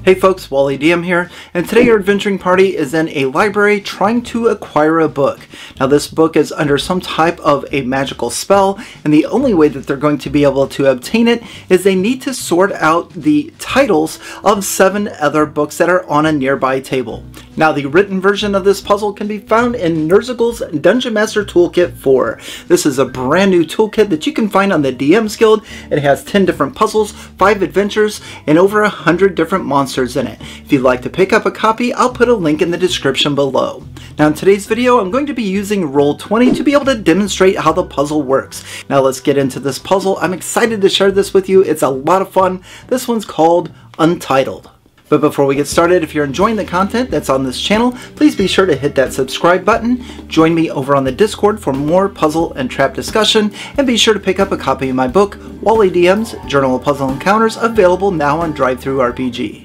Hey folks, Wally DM here, and today our adventuring party is in a library trying to acquire a book. Now this book is under some type of a magical spell, and the only way that they're going to be able to obtain it is they need to sort out the titles of 7 other books that are on a nearby table. Now the written version of this puzzle can be found in Nerzugal's Dungeon Master Toolkit 4. This is a brand new toolkit that you can find on the DM's Guild. It has 10 different puzzles, 5 adventures, and over 100 different monsters in it. If you'd like to pick up a copy, I'll put a link in the description below. Now in today's video, I'm going to be using Roll20 to be able to demonstrate how the puzzle works. Now let's get into this puzzle. I'm excited to share this with you. It's a lot of fun. This one's called Untitled. But before we get started, if you're enjoying the content that's on this channel, please be sure to hit that subscribe button, join me over on the Discord for more puzzle and trap discussion, and be sure to pick up a copy of my book, Wally DM's Journal of Puzzle Encounters, available now on DriveThruRPG.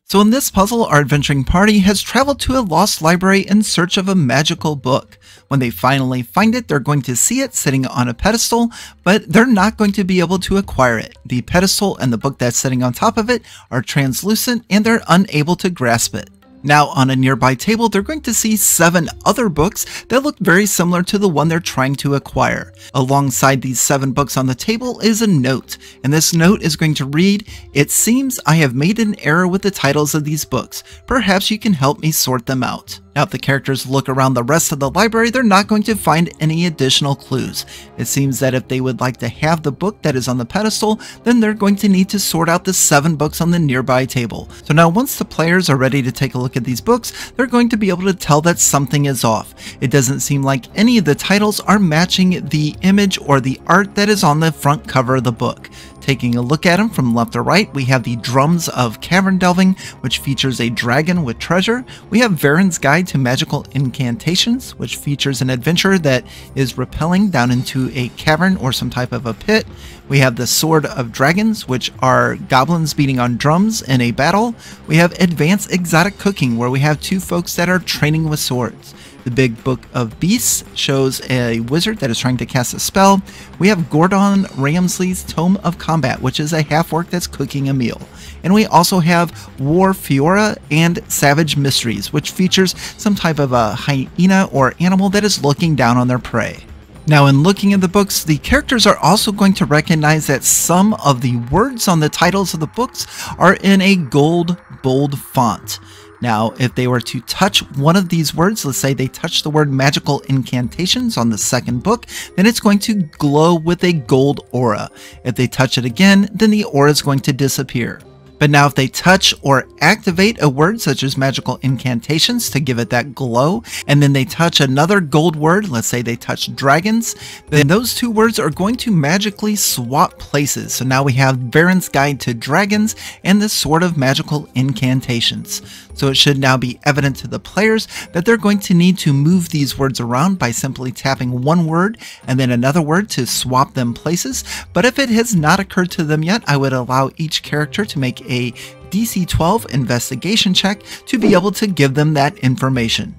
So in this puzzle, our adventuring party has traveled to a lost library in search of a magical book. When they finally find it, they're going to see it sitting on a pedestal, but they're not going to be able to acquire it. The pedestal and the book that's sitting on top of it are translucent and they're unable to grasp it. Now on a nearby table, they're going to see 7 other books that look very similar to the one they're trying to acquire. Alongside these 7 books on the table is a note, and this note is going to read, "It seems I have made an error with the titles of these books. Perhaps you can help me sort them out." Now if the characters look around the rest of the library, they're not going to find any additional clues. It seems that if they would like to have the book that is on the pedestal, then they're going to need to sort out the 7 books on the nearby table. So now once the players are ready to take a look at these books, they're going to be able to tell that something is off. It doesn't seem like any of the titles are matching the image or the art that is on the front cover of the book. Taking a look at them from left to right, we have the Drums of Cavern Delving, which features a dragon with treasure. We have Varen's Guide to Magical Incantations, which features an adventurer that is rappelling down into a cavern or some type of a pit. We have the Sword of Dragons, which are goblins beating on drums in a battle. We have Advanced Exotic Cooking, where we have 2 folks that are training with swords. The Big Book of Beasts shows a wizard that is trying to cast a spell. We have Gordon Ramsay's Tome of Combat, which is a half-orc that's cooking a meal. And we also have War Fiora and Savage Mysteries, which features some type of a hyena or animal that is looking down on their prey. Now in looking at the books, the characters are also going to recognize that some of the words on the titles of the books are in a gold, bold font. Now, if they were to touch one of these words, let's say they touch the word Magical Incantations on the second book, then it's going to glow with a gold aura. If they touch it again, then the aura is going to disappear. But now if they touch or activate a word such as Magical Incantations to give it that glow, and then they touch another gold word, let's say they touch dragons, then those 2 words are going to magically swap places. So now we have Varen's Guide to Dragons and the Sword of Magical Incantations. So it should now be evident to the players that they're going to need to move these words around by simply tapping one word and then another word to swap them places. But if it has not occurred to them yet, I would allow each character to make a DC 12 investigation check to be able to give them that information.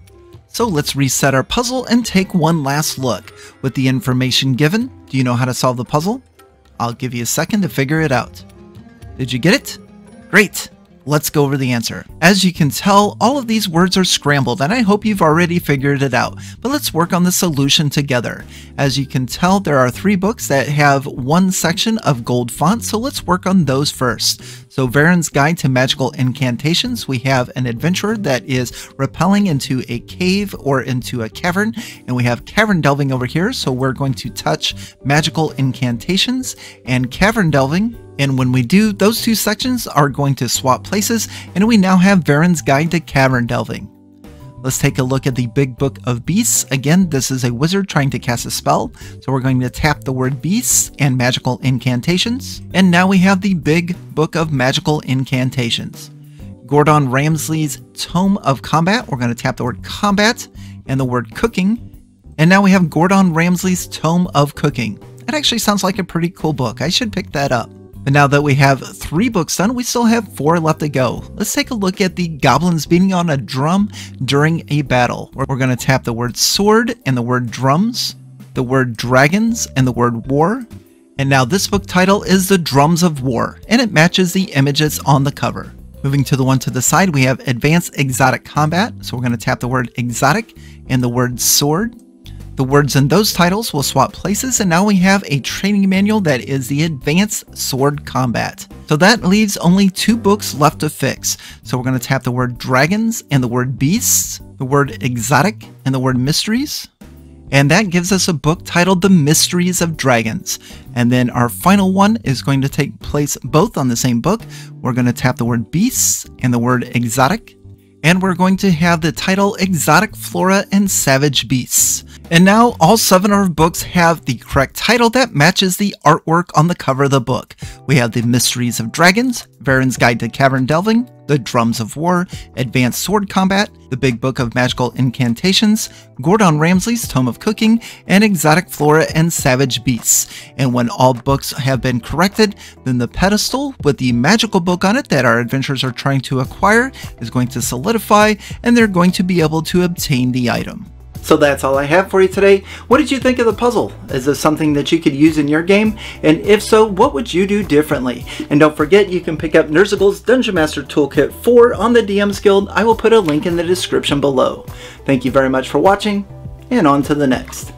So let's reset our puzzle and take one last look. With the information given, do you know how to solve the puzzle? I'll give you a second to figure it out. Did you get it? Great! Let's go over the answer. As you can tell, all of these words are scrambled, and I hope you've already figured it out. But let's work on the solution together. As you can tell, there are 3 books that have one section of gold font, so let's work on those first. So Varen's Guide to Magical Incantations, we have an adventurer that is rappelling into a cave or into a cavern, and we have Cavern Delving over here, so we're going to touch Magical Incantations and Cavern Delving. And when we do, those 2 sections are going to swap places, and we now have Varen's Guide to Cavern Delving. Let's take a look at the Big Book of Beasts. Again, this is a wizard trying to cast a spell, so we're going to tap the word Beasts and Magical Incantations. And now we have the Big Book of Magical Incantations. Gordon Ramsay's Tome of Combat, we're going to tap the word Combat and the word Cooking. And now we have Gordon Ramsay's Tome of Cooking. That actually sounds like a pretty cool book. I should pick that up. But now that we have 3 books done, we still have 4 left to go. Let's take a look at the goblins beating on a drum during a battle. We're going to tap the word sword and the word drums, the word dragons and the word war. And now this book title is The Drums of War, and it matches the images on the cover. Moving to the one to the side, we have Advanced Exotic Combat. So we're going to tap the word exotic and the word sword. The words in those titles will swap places, and now we have a training manual that is the Advanced Sword Combat. So that leaves only 2 books left to fix. So we're going to tap the word dragons and the word beasts, the word exotic and the word mysteries. And that gives us a book titled The Mysteries of Dragons. And then our final one is going to take place both on the same book. We're going to tap the word beasts and the word exotic. And we're going to have the title Exotic Flora and Savage Beasts. And now all 7 of our books have the correct title that matches the artwork on the cover of the book. We have The Mysteries of Dragons, Varen's Guide to Cavern Delving, The Drums of War, Advanced Sword Combat, The Big Book of Magical Incantations, Gordon Ramsay's Tome of Cooking, and Exotic Flora and Savage Beasts. And when all books have been corrected, then the pedestal with the magical book on it that our adventurers are trying to acquire is going to solidify, and they're going to be able to obtain the item. So that's all I have for you today. What did you think of the puzzle? Is this something that you could use in your game? And if so, what would you do differently? And don't forget, you can pick up Nerzugal's Dungeon Master Toolkit 4 on the DM's Guild. I will put a link in the description below. Thank you very much for watching, and on to the next.